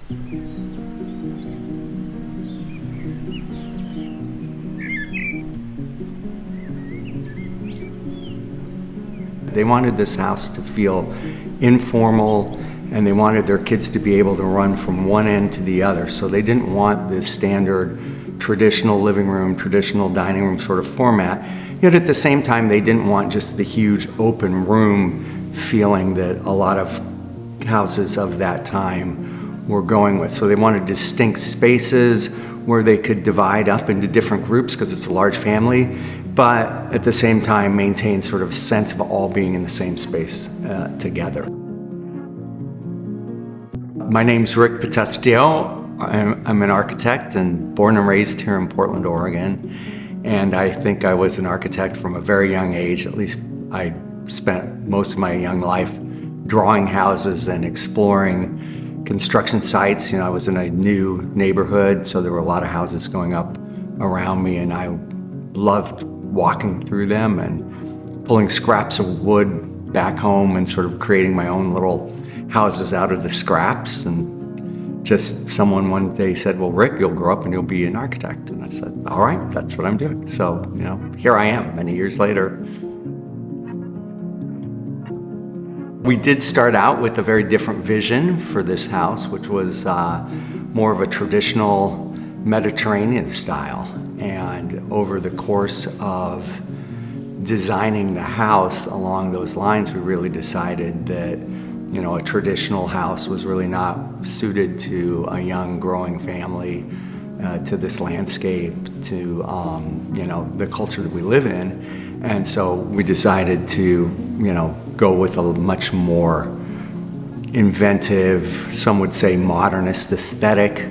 They wanted this house to feel informal, and they wanted their kids to be able to run from one end to the other. So they didn't want this standard traditional living room, traditional dining room sort of format. Yet at the same time, they didn't want just the huge open room feeling that a lot of houses of that time were going with. So they wanted distinct spaces where they could divide up into different groups because it's a large family, but at the same time maintain sort of sense of all being in the same space together. My name's Rick Potestio. I'm an architect and born and raised here in Portland, Oregon. And I think I was an architect from a very young age. At least I spent most of my young life drawing houses and exploring construction sites. You know, I was in a new neighborhood, so there were a lot of houses going up around me, and I loved walking through them and pulling scraps of wood back home and sort of creating my own little houses out of the scraps. And just someone one day said, well, Rick, you'll grow up and you'll be an architect. And I said, all right, that's what I'm doing. So, you know, here I am many years later. We did start out with a very different vision for this house, which was more of a traditional Mediterranean style. And over the course of designing the house along those lines, we really decided that, you know, a traditional house was really not suited to a young growing family, to this landscape, to you know, the culture that we live in. And so we decided to, you know, go with a much more inventive, some would say modernist aesthetic.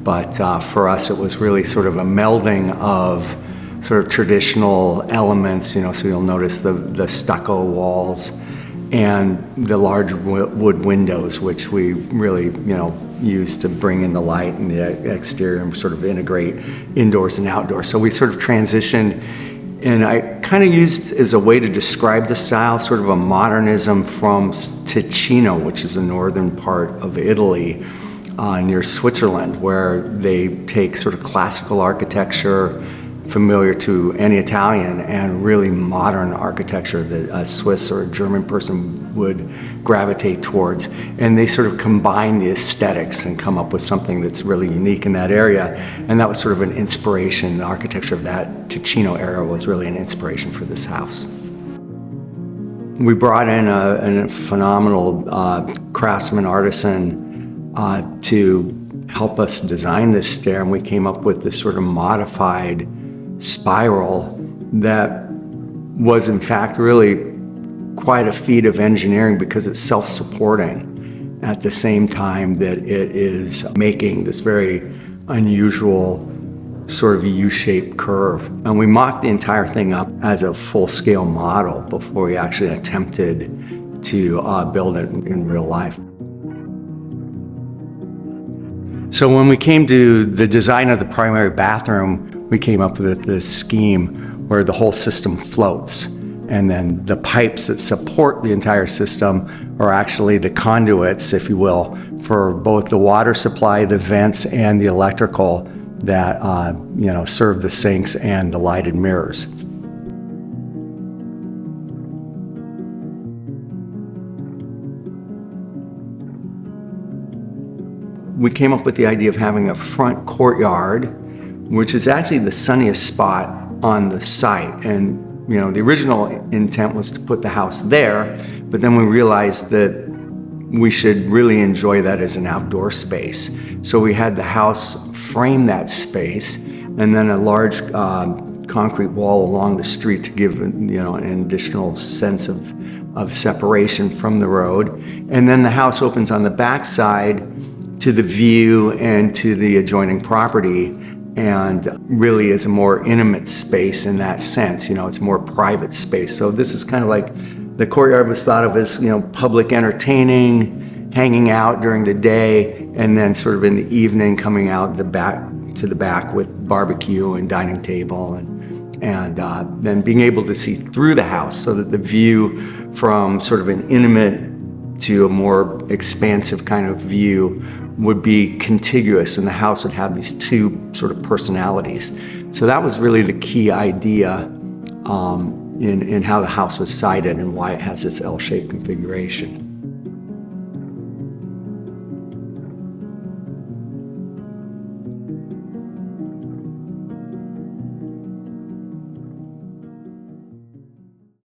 But for us, it was really sort of a melding of sort of traditional elements, you know, so you'll notice the stucco walls and the large wood windows, which we really, you know, used to bring in the light and the exterior and sort of integrate indoors and outdoors. So we sort of transitioned, and I kind of used as a way to describe the style, sort of a modernism from Ticino, which is the northern part of Italy, near Switzerland, where they take sort of classical architecture familiar to any Italian and really modern architecture that a Swiss or a German person would gravitate towards. And they sort of combine the aesthetics and come up with something that's really unique in that area. And that was sort of an inspiration. The architecture of that Ticino era was really an inspiration for this house. We brought in a phenomenal craftsman artisan to help us design this stair, and we came up with this sort of modified spiral that was in fact really quite a feat of engineering because it's self-supporting at the same time that it is making this very unusual sort of U-shaped curve. And we mocked the entire thing up as a full-scale model before we actually attempted to build it in real life. So when we came to the design of the primary bathroom, we came up with this scheme where the whole system floats. And then the pipes that support the entire system are actually the conduits, if you will, for both the water supply, the vents, and the electrical that you know, serve the sinks and the lighted mirrors. We came up with the idea of having a front courtyard, which is actually the sunniest spot on the site. And you know, the original intent was to put the house there, but then we realized that we should really enjoy that as an outdoor space. So we had the house frame that space, and then a large concrete wall along the street to give, you know, an additional sense of separation from the road. And then the house opens on the back side to the view and to the adjoining property, and really is a more intimate space in that sense. You know, it's more private space. So this is kind of like the courtyard was thought of as, you know, public entertaining, hanging out during the day, and then sort of in the evening coming out the back with barbecue and dining table, and then being able to see through the house so that the view from sort of an intimate to a more expansive kind of view would be contiguous, and the house would have these two sort of personalities. So that was really the key idea in how the house was sited and why it has this L-shaped configuration.